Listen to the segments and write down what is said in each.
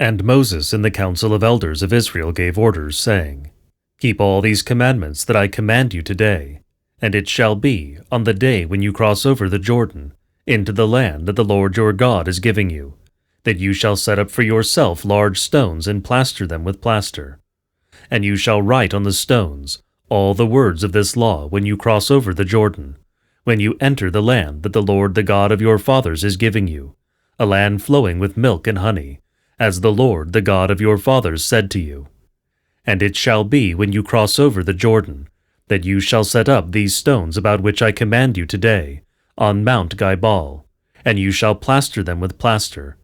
And Moses in the council of elders of Israel gave orders, saying, Keep all these commandments that I command you today, and it shall be, on the day when you cross over the Jordan, into the land that the Lord your God is giving you, that you shall set up for yourself large stones and plaster them with plaster. And you shall write on the stones all the words of this law when you cross over the Jordan, when you enter the land that the Lord the God of your fathers is giving you, a land flowing with milk and honey, as the Lord the God of your fathers said to you. And it shall be when you cross over the Jordan, that you shall set up these stones about which I command you today, on Mount Gibal, and you shall plaster them with plaster.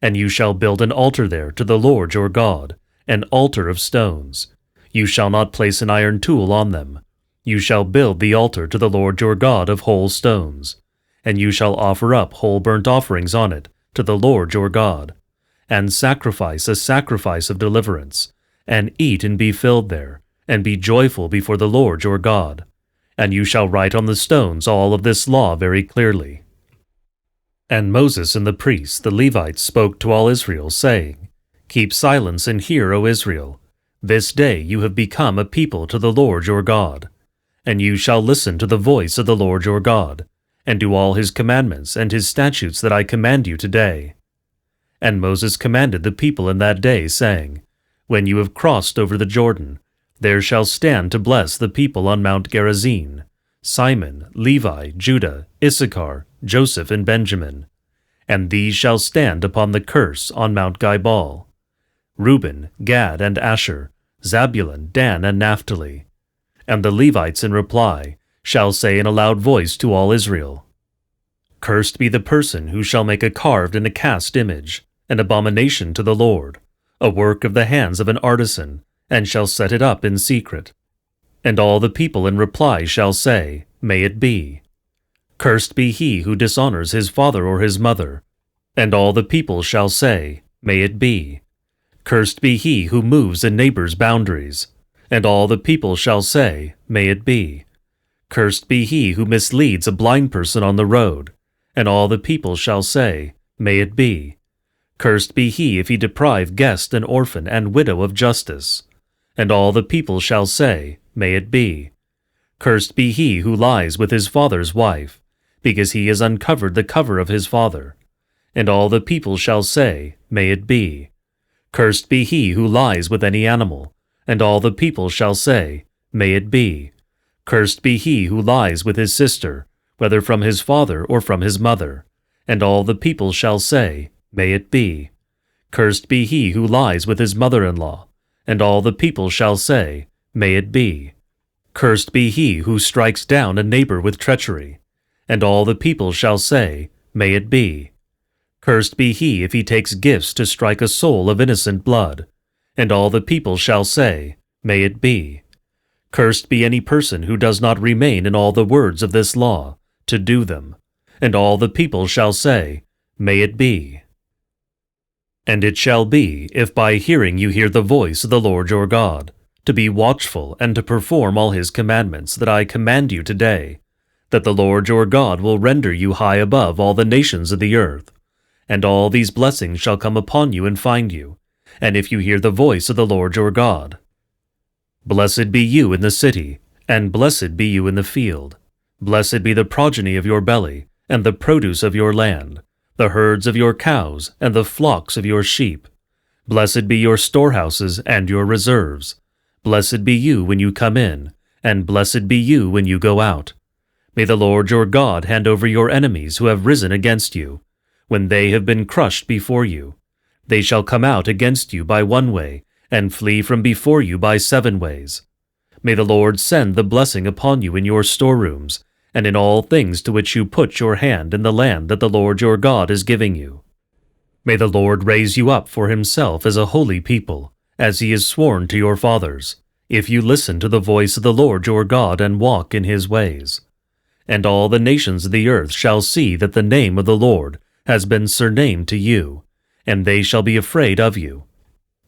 And you shall build an altar there to the Lord your God, an altar of stones. You shall not place an iron tool on them. You shall build the altar to the Lord your God of whole stones. And you shall offer up whole burnt offerings on it to the Lord your God, and sacrifice a sacrifice of deliverance, and eat and be filled there, and be joyful before the Lord your God. And you shall write on the stones all of this law very clearly. And Moses and the priests, the Levites, spoke to all Israel, saying, Keep silence and hear, O Israel. This day you have become a people to the Lord your God. And you shall listen to the voice of the Lord your God, and do all his commandments and his statutes that I command you today. And Moses commanded the people in that day, saying, When you have crossed over the Jordan, there shall stand to bless the people on Mount Gerizim, Simon, Levi, Judah, Issachar, Joseph, and Benjamin. And these shall stand upon the curse on Mount Gibal: Reuben, Gad, and Asher, Zabulon, Dan, and Naphtali. And the Levites in reply shall say in a loud voice to all Israel, Cursed be the person who shall make a carved and a cast image, an abomination to the Lord, a work of the hands of an artisan, and shall set it up in secret. And all the people in reply shall say, May it be. Cursed be he who dishonors his father or his mother. And all the people shall say, May it be. Cursed be he who moves a neighbor's boundaries. And all the people shall say, May it be. Cursed be he who misleads a blind person on the road. And all the people shall say, May it be. Cursed be he if he deprive guest and orphan and widow of justice. And all the people shall say, May it be. Cursed be he who lies with his father's wife, because he has uncovered the cover of his father. And all the people shall say, May it be. Cursed be he who lies with any animal. And all the people shall say, May it be. Cursed be he who lies with his sister, whether from his father or from his mother. And all the people shall say, May it be. Cursed be he who lies with his mother-in-law. And all the people shall say, May it be. Cursed be he who strikes down a neighbor with treachery. And all the people shall say, May it be. Cursed be he if he takes gifts to strike a soul of innocent blood. And all the people shall say, May it be. Cursed be any person who does not remain in all the words of this law, to do them. And all the people shall say, May it be. And it shall be, if by hearing you hear the voice of the Lord your God, to be watchful and to perform all his commandments that I command you today, that the Lord your God will render you high above all the nations of the earth. And all these blessings shall come upon you and find you, and if you hear the voice of the Lord your God. Blessed be you in the city, and blessed be you in the field. Blessed be the progeny of your belly, and the produce of your land, the herds of your cows, and the flocks of your sheep. Blessed be your storehouses and your reserves. Blessed be you when you come in, and blessed be you when you go out. May the Lord your God hand over your enemies who have risen against you, when they have been crushed before you. They shall come out against you by one way, and flee from before you by 7 ways. May the Lord send the blessing upon you in your storerooms, and in all things to which you put your hand in the land that the Lord your God is giving you. May the Lord raise you up for himself as a holy people, as he has sworn to your fathers, if you listen to the voice of the Lord your God and walk in his ways. And all the nations of the earth shall see that the name of the Lord has been surnamed to you, and they shall be afraid of you.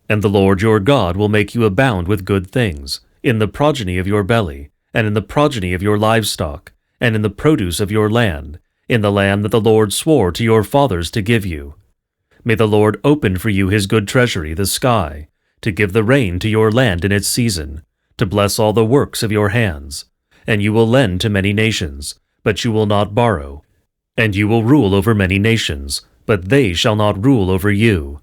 And the Lord your God will make you abound with good things, in the progeny of your belly, and in the progeny of your livestock, and in the produce of your land, in the land that the Lord swore to your fathers to give you. May the Lord open for you his good treasury, the sky, to give the rain to your land in its season, to bless all the works of your hands. And you will lend to many nations, but you will not borrow. And you will rule over many nations, but they shall not rule over you.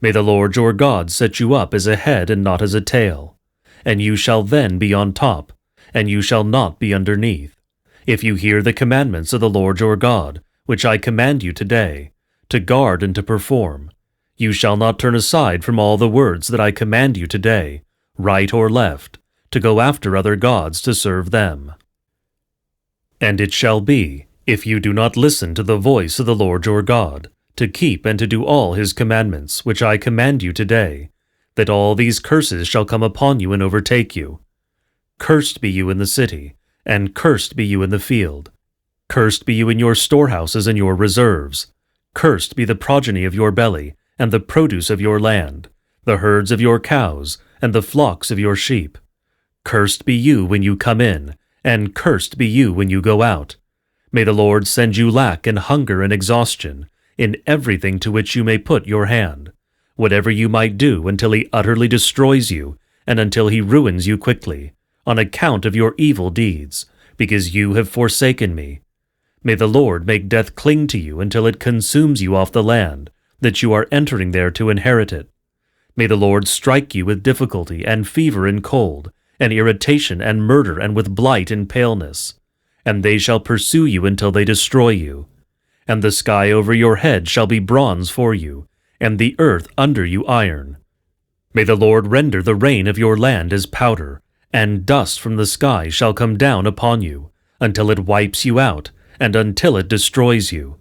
May the Lord your God set you up as a head and not as a tail. And you shall then be on top, and you shall not be underneath. If you hear the commandments of the Lord your God, which I command you today, to guard and to perform, you shall not turn aside from all the words that I command you today, right or left, to go after other gods to serve them. And it shall be, if you do not listen to the voice of the Lord your God, to keep and to do all his commandments, which I command you today, that all these curses shall come upon you and overtake you. Cursed be you in the city, and cursed be you in the field. Cursed be you in your storehouses and your reserves. Cursed be the progeny of your belly, and the produce of your land, the herds of your cows, and the flocks of your sheep. Cursed be you when you come in, and cursed be you when you go out. May the Lord send you lack and hunger and exhaustion in everything to which you may put your hand, whatever you might do until he utterly destroys you, and until he ruins you quickly, on account of your evil deeds, because you have forsaken me. May the Lord make death cling to you until it consumes you off the land, that you are entering there to inherit it. May the Lord strike you with difficulty and fever and cold, and irritation and murder and with blight and paleness. And they shall pursue you until they destroy you. And the sky over your head shall be bronze for you, and the earth under you iron. May the Lord render the rain of your land as powder, and dust from the sky shall come down upon you, until it wipes you out, and until it destroys you.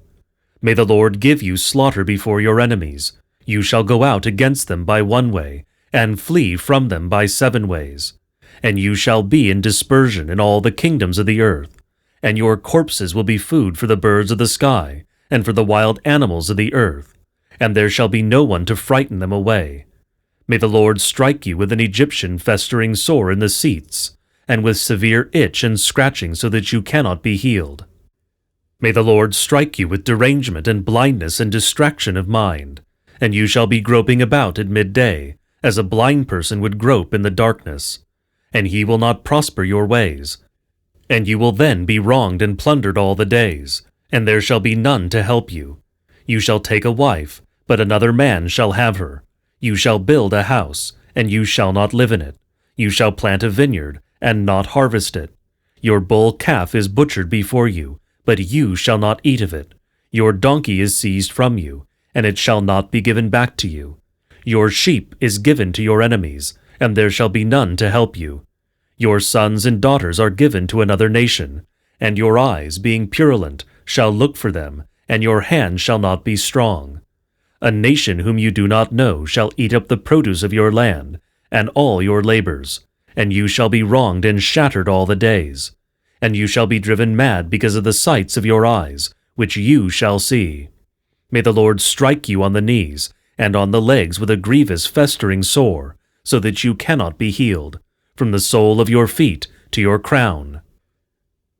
May the Lord give you slaughter before your enemies. You shall go out against them by one way, and flee from them by 7 ways. And you shall be in dispersion in all the kingdoms of the earth. And your corpses will be food for the birds of the sky, and for the wild animals of the earth. And there shall be no one to frighten them away. May the Lord strike you with an Egyptian festering sore in the seats, and with severe itch and scratching so that you cannot be healed. May the Lord strike you with derangement and blindness and distraction of mind, and you shall be groping about at midday, as a blind person would grope in the darkness. And he will not prosper your ways. And you will then be wronged and plundered all the days, and there shall be none to help you. You shall take a wife, but another man shall have her. You shall build a house, and you shall not live in it. You shall plant a vineyard, and not harvest it. Your bull calf is butchered before you, but you shall not eat of it. Your donkey is seized from you, and it shall not be given back to you. Your sheep is given to your enemies, and there shall be none to help you. Your sons and daughters are given to another nation, and your eyes, being purulent, shall look for them, and your hand shall not be strong. A nation whom you do not know shall eat up the produce of your land, and all your labors, and you shall be wronged and shattered all the days. And you shall be driven mad because of the sights of your eyes, which you shall see. May the Lord strike you on the knees, and on the legs with a grievous festering sore, so that you cannot be healed, from the sole of your feet to your crown.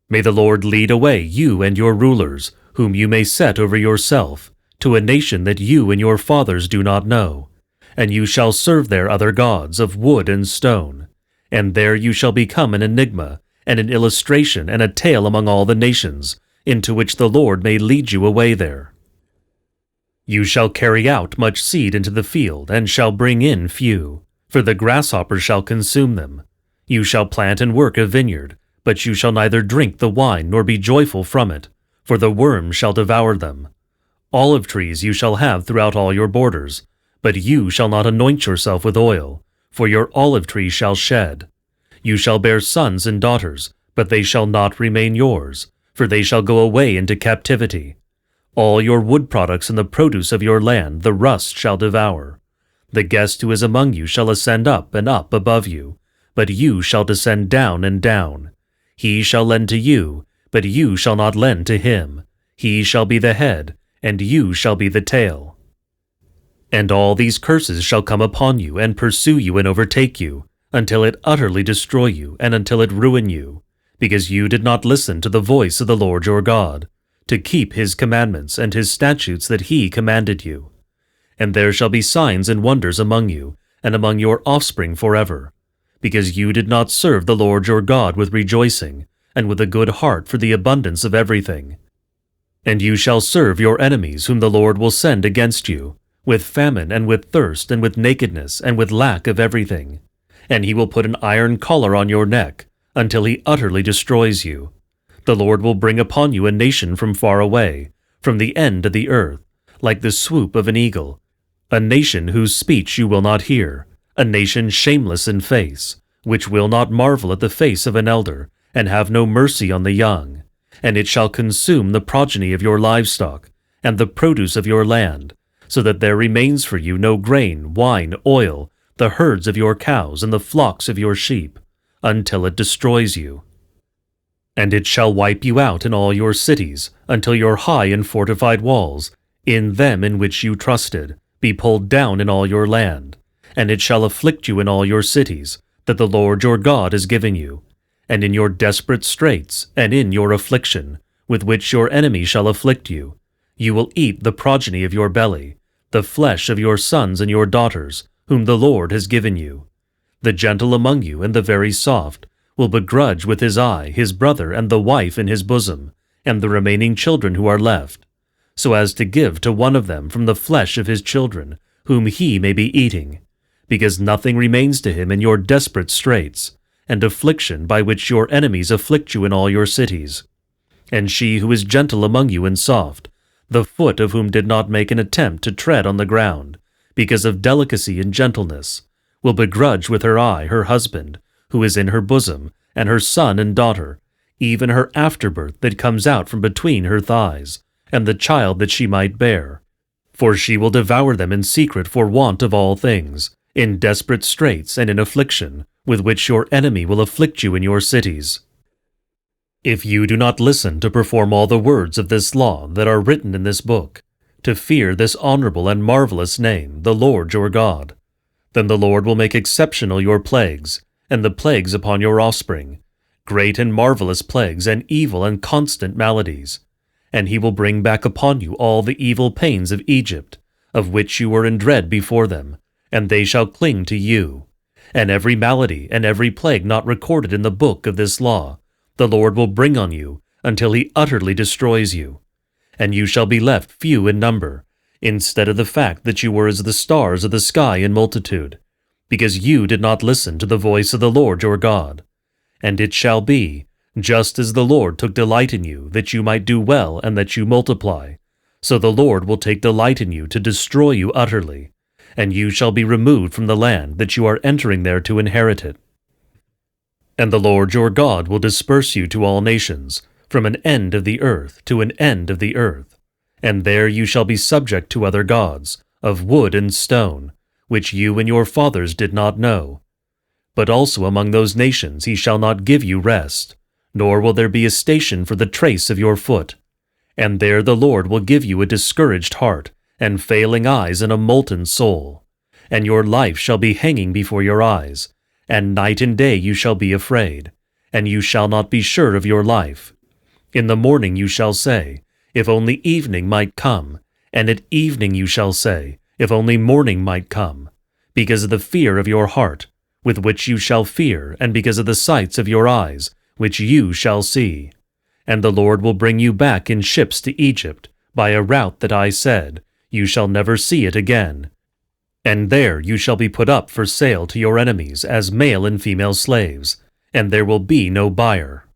May the Lord lead away you and your rulers, whom you may set over yourself, to a nation that you and your fathers do not know. And you shall serve there other gods of wood and stone. And there you shall become an enigma, and an illustration and a tale among all the nations, into which the Lord may lead you away there. You shall carry out much seed into the field, and shall bring in few, for the grasshoppers shall consume them. You shall plant and work a vineyard, but you shall neither drink the wine nor be joyful from it, for the worm shall devour them. Olive trees you shall have throughout all your borders, but you shall not anoint yourself with oil, for your olive tree shall shed. You shall bear sons and daughters, but they shall not remain yours, for they shall go away into captivity. All your wood products and the produce of your land the rust shall devour. The guest who is among you shall ascend up and up above you, but you shall descend down and down. He shall lend to you, but you shall not lend to him. He shall be the head, and you shall be the tail. And all these curses shall come upon you and pursue you and overtake you, until it utterly destroy you and until it ruin you, because you did not listen to the voice of the Lord your God, to keep his commandments and his statutes that he commanded you. And there shall be signs and wonders among you, and among your offspring forever, because you did not serve the Lord your God with rejoicing, and with a good heart for the abundance of everything. And you shall serve your enemies whom the Lord will send against you, with famine and with thirst and with nakedness and with lack of everything. And he will put an iron collar on your neck, until he utterly destroys you. The Lord will bring upon you a nation from far away, from the end of the earth, like the swoop of an eagle, a nation whose speech you will not hear, a nation shameless in face, which will not marvel at the face of an elder, and have no mercy on the young. And it shall consume the progeny of your livestock, and the produce of your land, so that there remains for you no grain, wine, oil, the herds of your cows, and the flocks of your sheep, until it destroys you. And it shall wipe you out in all your cities, until your high and fortified walls, in them in which you trusted, be pulled down in all your land. And it shall afflict you in all your cities, that the Lord your God is giving you, and in your desperate straits, and in your affliction, with which your enemy shall afflict you, you will eat the progeny of your belly, the flesh of your sons and your daughters, whom the Lord has given you. The gentle among you and the very soft will begrudge with his eye his brother and the wife in his bosom, and the remaining children who are left, so as to give to one of them from the flesh of his children, whom he may be eating, because nothing remains to him in your desperate straits, and affliction by which your enemies afflict you in all your cities. And she who is gentle among you and soft, the foot of whom did not make an attempt to tread on the ground, because of delicacy and gentleness, will begrudge with her eye her husband, who is in her bosom, and her son and daughter, even her afterbirth that comes out from between her thighs, and the child that she might bear. For she will devour them in secret for want of all things, in desperate straits and in affliction, with which your enemy will afflict you in your cities. If you do not listen to perform all the words of this law that are written in this book, to fear this honorable and marvelous name, the Lord your God, then the Lord will make exceptional your plagues, and the plagues upon your offspring, great and marvelous plagues and evil and constant maladies. And he will bring back upon you all the evil pains of Egypt, of which you were in dread before them, and they shall cling to you. And every malady and every plague not recorded in the book of this law, the Lord will bring on you, until he utterly destroys you. And you shall be left few in number, instead of the fact that you were as the stars of the sky in multitude, because you did not listen to the voice of the Lord your God. And it shall be, just as the Lord took delight in you, that you might do well and that you multiply, so the Lord will take delight in you to destroy you utterly, and you shall be removed from the land that you are entering there to inherit it. And the Lord your God will disperse you to all nations, from an end of the earth to an end of the earth, and there you shall be subject to other gods, of wood and stone, which you and your fathers did not know. But also among those nations he shall not give you rest, nor will there be a station for the trace of your foot. And there the Lord will give you a discouraged heart, and failing eyes and a molten soul. And your life shall be hanging before your eyes, and night and day you shall be afraid, and you shall not be sure of your life. In the morning you shall say, if only evening might come, and at evening you shall say, if only morning might come, because of the fear of your heart, with which you shall fear, and because of the sights of your eyes, which you shall see. And the Lord will bring you back in ships to Egypt, by a route that I said, you shall never see it again. And there you shall be put up for sale to your enemies as male and female slaves, and there will be no buyer.